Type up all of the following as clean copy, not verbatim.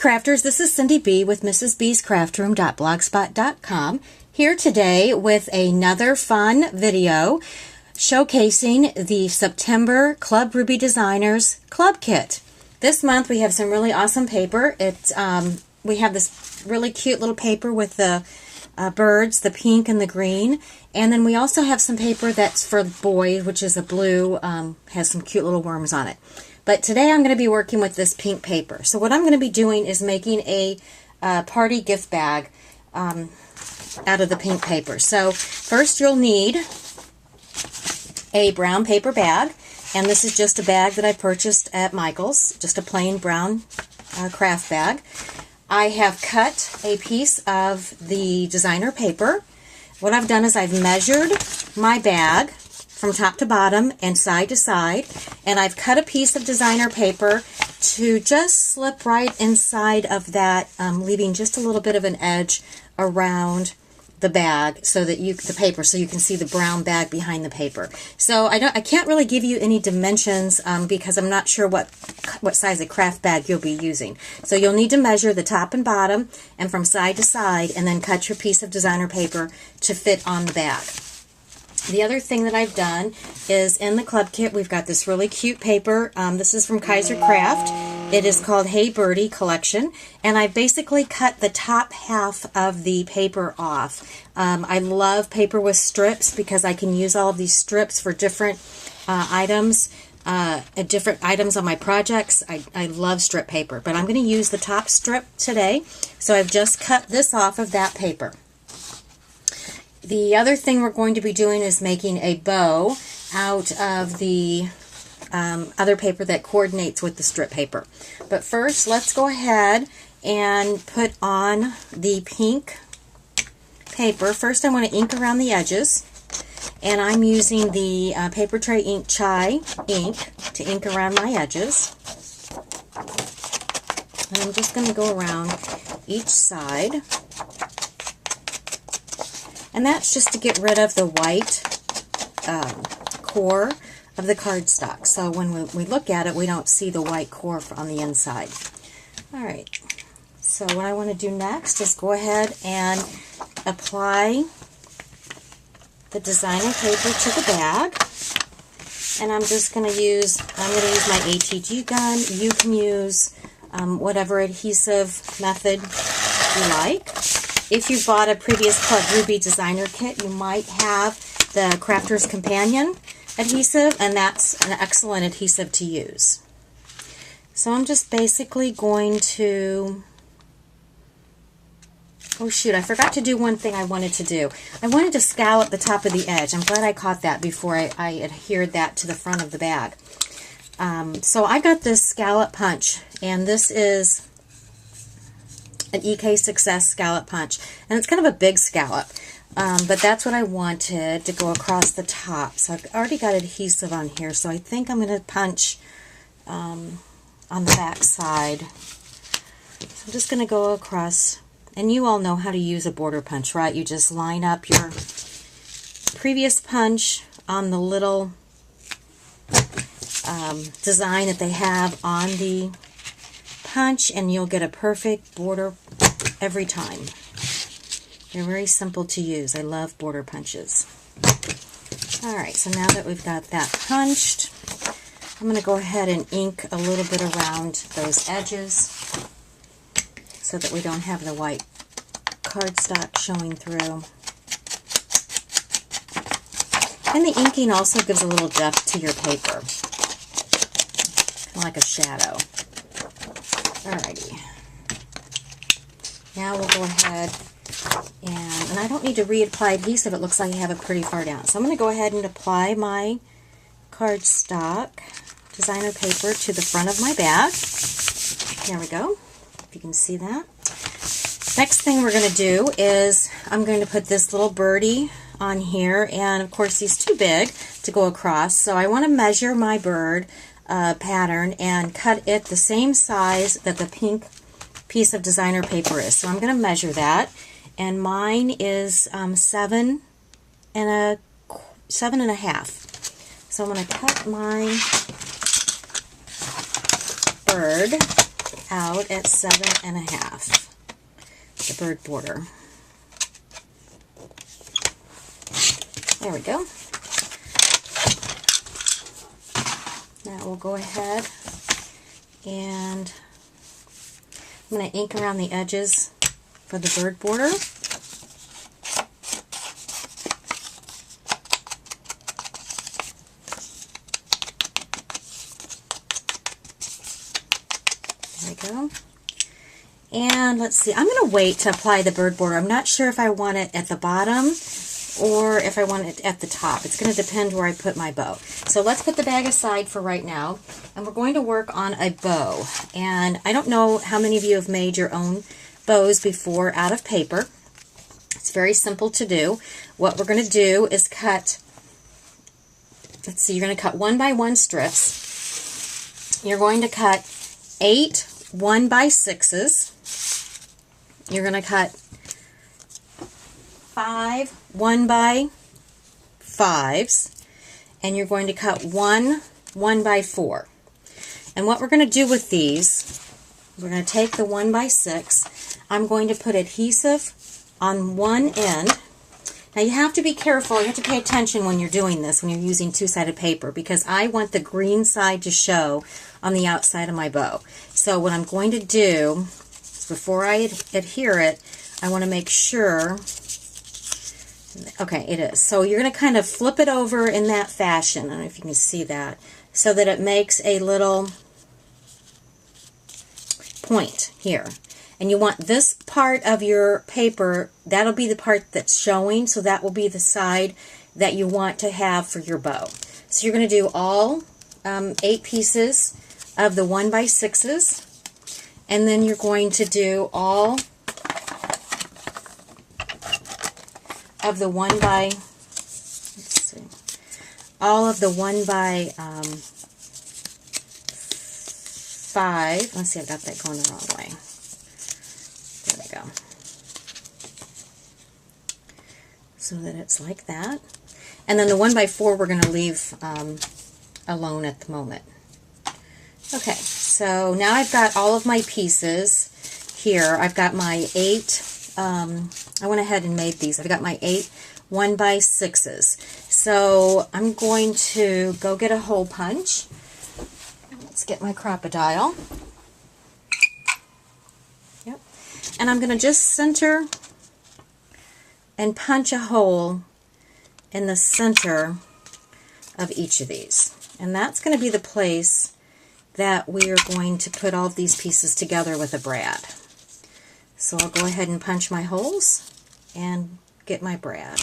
crafters, this is Cindy B with mrsbscraftroom.blogspot.com, here today with another fun video showcasing the September Club Ruby Designers Club Kit. This month we have some really awesome paper. We have this really cute little paper with the birds, the pink and the green, and then we also have some paper that's for boys, which is a blue, has some cute little worms on it. But today I'm going to be working with this pink paper. So what I'm going to be doing is making a party gift bag out of the pink paper. So first you'll need a brown paper bag, and this is just a bag that I purchased at Michael's, just a plain brown craft bag. I have cut a piece of the designer paper. What I've done is I've measured my bag from top to bottom and side to side, and I've cut a piece of designer paper to just slip right inside of that, leaving just a little bit of an edge around the bag so that the paper, so you can see the brown bag behind the paper. So I can't really give you any dimensions because I'm not sure what size of craft bag you'll be using. So you'll need to measure the top and bottom and from side to side, and then cut your piece of designer paper to fit on the bag. The other thing that I've done is in the club kit we've got this really cute paper. This is from Kaiser Craft. It is called Hey Birdie Collection, and I basically cut the top half of the paper off. I love paper with strips because I can use all of these strips for different items on my projects. I love strip paper, but I'm going to use the top strip today, so I've just cut this off of that paper. The other thing we're going to be doing is making a bow out of the other paper that coordinates with the strip paper. But first, let's go ahead and put on the pink paper. First, I want to ink around the edges, and I'm using the Paper Tray Ink Chai ink to ink around my edges. And I'm just going to go around each side. And that's just to get rid of the white core of the cardstock. So when we look at it, we don't see the white core on the inside. Alright, so what I want to do next is go ahead and apply the designer paper to the bag. And I'm going to use my ATG gun. You can use whatever adhesive method you like. If you bought a previous Club Ruby designer kit, you might have the Crafter's Companion adhesive, and that's an excellent adhesive to use. So I'm just basically going to... Oh shoot, I forgot to do one thing I wanted to do. I wanted to scallop the top of the edge. I'm glad I caught that before I adhered that to the front of the bag. So I got this scallop punch, and this is an EK Success scallop punch, and it's kind of a big scallop, but that's what I wanted to go across the top. So I've already got adhesive on here, so I think I'm going to punch on the back side. So I'm just going to go across, and you all know how to use a border punch, right? You just line up your previous punch on the little design that they have on the punch, and you'll get a perfect border every time. They're very simple to use. I love border punches. Alright, so now that we've got that punched, I'm going to go ahead and ink a little bit around those edges so that we don't have the white cardstock showing through. And the inking also gives a little depth to your paper, kind of like a shadow. Alrighty. Now we'll go ahead and I don't need to reapply adhesive. It looks like I have it pretty far down. So I'm going to go ahead and apply my cardstock designer paper to the front of my bag. There we go. If you can see that. Next thing we're going to do is I'm going to put this little birdie on here, and of course he's too big to go across, so I want to measure my bird pattern and cut it the same size that the pink piece of designer paper is. So I'm going to measure that, and mine is 7 and a half. So I'm going to cut my bird out at 7.5, the bird border. There we go. Now we'll go ahead and I'm going to ink around the edges for the bird border. There we go. And let's see, I'm going to wait to apply the bird border. I'm not sure if I want it at the bottom or if I want it at the top. It's going to depend where I put my bow. So let's put the bag aside for right now, and we're going to work on a bow. And I don't know how many of you have made your own bows before out of paper. It's very simple to do. What we're going to do is cut, let's see, you're going to cut 1x1 strips. You're going to cut 8 1x6s. You're going to cut 5 1x5s, and you're going to cut 1 1x4. And what we're going to do with these, we're going to take the 1x6. I'm going to put adhesive on one end. Now you have to be careful, you have to pay attention when you're doing this, when you're using two-sided paper, because I want the green side to show on the outside of my bow. So what I'm going to do is, before I adhere it, I want to make sure. Okay, it is. So you're going to kind of flip it over in that fashion. I don't know if you can see that. So that it makes a little point here. And you want this part of your paper, that'll be the part that's showing, so that will be the side that you want to have for your bow. So you're going to do all 8 pieces of the 1x6s, and then you're going to do all of the 1x5. Let's see, I've got that going the wrong way. There we go. So that it's like that. And then the 1x4 we're going to leave alone at the moment. Okay, so now I've got all of my pieces here. I've got my 8, I went ahead and made these. I've got my 8 1x6s. So I'm going to go get a hole punch. Let's get my crocodile. Yep. And I'm going to just center and punch a hole in the center of each of these. And that's going to be the place that we are going to put all of these pieces together with a brad. So I'll go ahead and punch my holes and get my brad.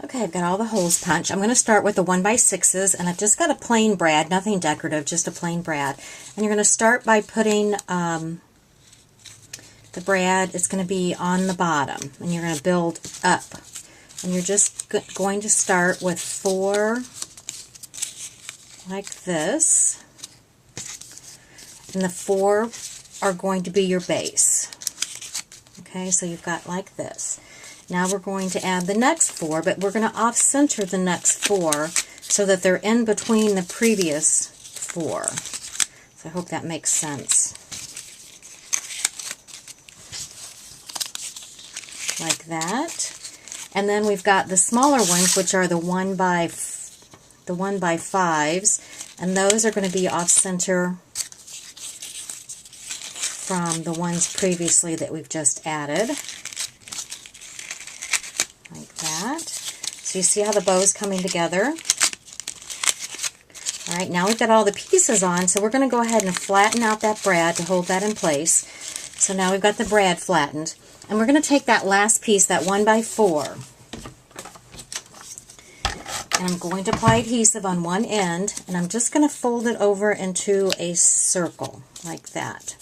Okay, I've got all the holes punched. I'm going to start with the 1x6s, and I've just got a plain brad, nothing decorative, just a plain brad. And you're going to start by putting the brad, it's going to be on the bottom, and you're going to build up. And you're just going to start with 4 like this, and the 4 are going to be your base. Okay, so you've got like this. Now we're going to add the next 4, but we're going to off-center the next 4 so that they're in between the previous 4. So I hope that makes sense. Like that. And then we've got the smaller ones, which are the 1x5s, and those are going to be off-center from the ones previously that we've just added. Like that. So you see how the bow is coming together? Alright, now we've got all the pieces on, so we're going to go ahead and flatten out that brad to hold that in place. So now we've got the brad flattened. And we're going to take that last piece, that 1x4, and I'm going to apply adhesive on one end, and I'm just going to fold it over into a circle, like that.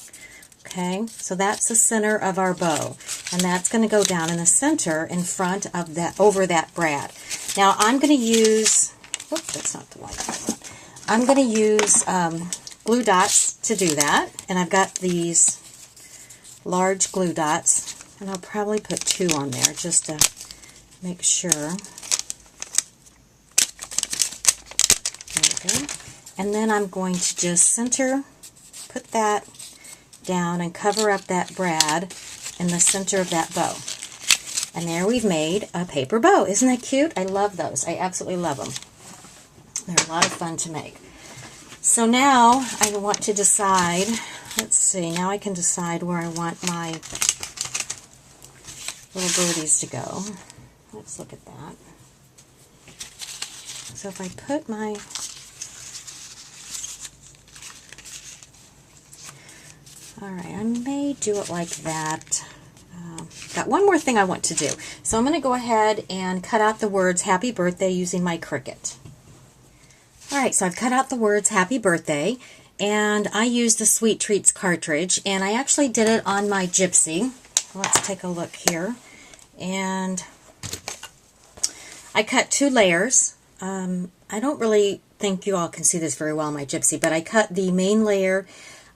Okay, so that's the center of our bow, and that's going to go down in the center in front of that, over that brad. Now I'm going to use, whoops, that's not the one. I'm going to use glue dots to do that, and I've got these large glue dots, and I'll probably put 2 on there just to make sure. There we go. And then I'm going to just center, put that down and cover up that brad in the center of that bow. And there we've made a paper bow. Isn't that cute? I love those. I absolutely love them. They're a lot of fun to make. So now I want to decide, let's see, now I can decide where I want my little birdies to go. Let's look at that. So if I put my, all right, I may do it like that. Got one more thing I want to do. So I'm going to go ahead and cut out the words Happy Birthday using my Cricut. All right, so I've cut out the words Happy Birthday, and I used the Sweet Treats cartridge, and I actually did it on my Gypsy. Let's take a look here. And I cut 2 layers. I don't really think you all can see this very well on my Gypsy, but I cut the main layer.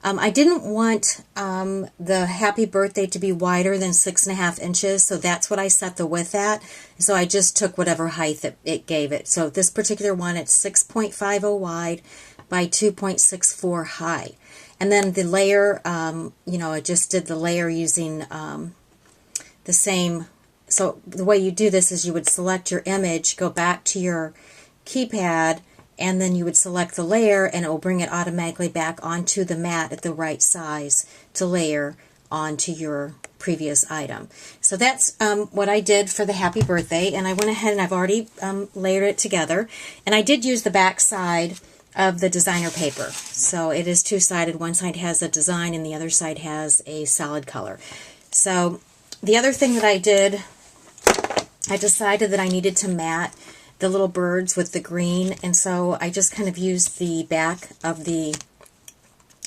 I didn't want the Happy Birthday to be wider than 6.5 inches, so that's what I set the width at. So I just took whatever height it gave it. So this particular one, it's 6.50 wide by 2.64 high. And then the layer, you know, I just did the layer using the same. So the way you do this is you would select your image, go back to your keypad, and then you would select the layer, and it will bring it automatically back onto the mat at the right size to layer onto your previous item. So that's what I did for the Happy Birthday, and I went ahead and I've already layered it together. And I did use the back side of the designer paper. So it is two-sided. One side has a design and the other side has a solid color. So the other thing that I did, I decided that I needed to mat the little birds with the green, and so I just kind of used the back of the,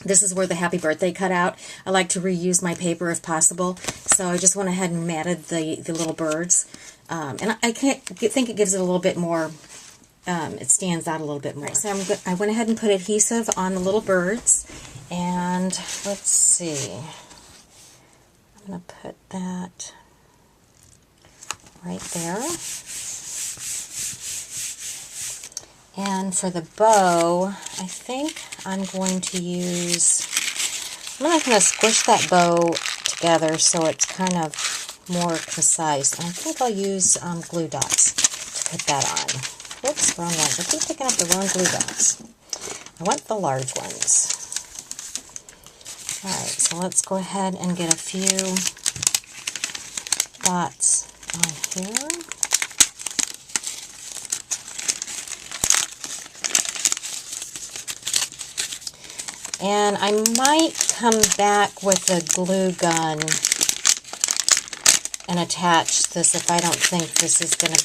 this is where the Happy Birthday cut out. I like to reuse my paper if possible, so I just went ahead and matted the little birds, and I think it gives it a little bit more, it stands out a little bit more. Right, so I went ahead and put adhesive on the little birds, and let's see, I'm going to put that right there. And for the bow, I think I'm going to use, I'm not going to squish that bow together so it's kind of more concise. And I think I'll use glue dots to put that on. Whoops, wrong ones. I keep picking up the wrong glue dots. I want the large ones. Alright, so let's go ahead and get a few dots on here. And I might come back with a glue gun and attach this if I don't think this is going to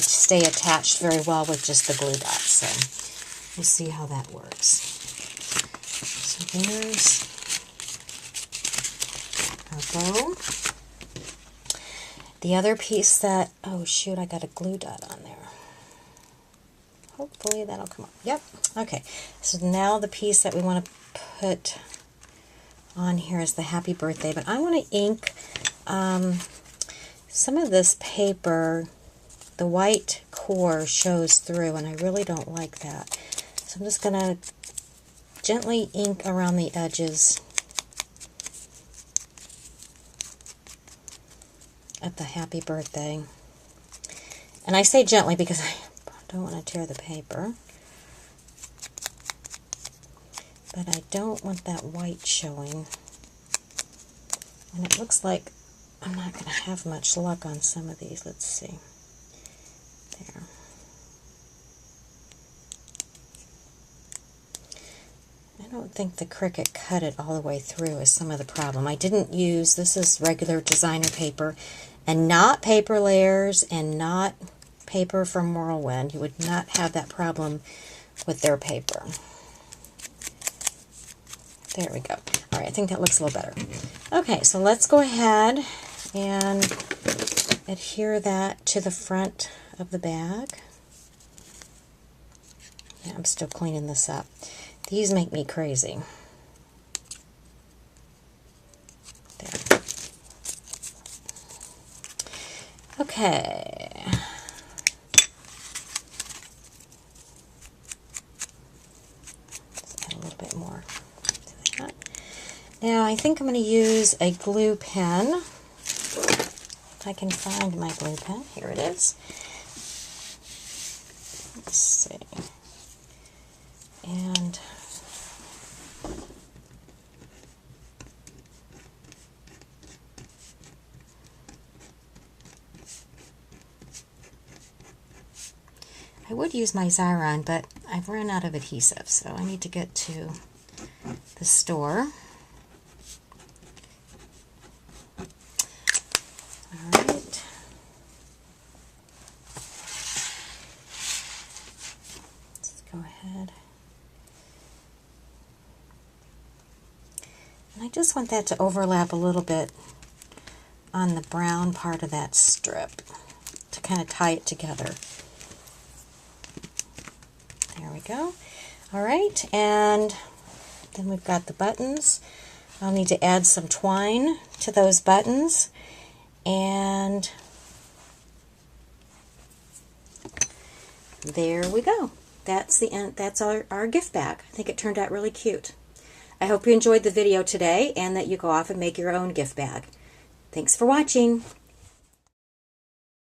stay attached very well with just the glue dots. So we'll see how that works. So there's our bow. The other piece that, oh shoot, I got a glue dot on there. Hopefully that'll come up. Yep. Okay. So now the piece that we want to put on here is the Happy Birthday. But I want to ink some of this paper. The white core shows through, and I really don't like that. So I'm just going to gently ink around the edges of the Happy Birthday. And I say gently because I don't want to tear the paper, but I don't want that white showing, and it looks like I'm not going to have much luck on some of these. Let's see. There. I don't think the Cricut cut it all the way through is some of the problem. I didn't use, this is regular designer paper and not paper layers and not paper from Whirlwind. You would not have that problem with their paper. There we go. All right, I think that looks a little better. Okay, so let's go ahead and adhere that to the front of the bag. Yeah, I'm still cleaning this up. These make me crazy. There. Okay. Let's add a little bit more to that. Now I think I'm going to use a glue pen. If I can find my glue pen. Here it is. Let's see. And I would use my Xyron, but I've run out of adhesive, so I need to get to the store. All right. Let's go ahead. And I just want that to overlap a little bit on the brown part of that strip to kind of tie it together. There we go. All right, and then we've got the buttons. I'll need to add some twine to those buttons, and there we go. That's the end. That's our gift bag. I think it turned out really cute. I hope you enjoyed the video today and that you go off and make your own gift bag. Thanks for watching.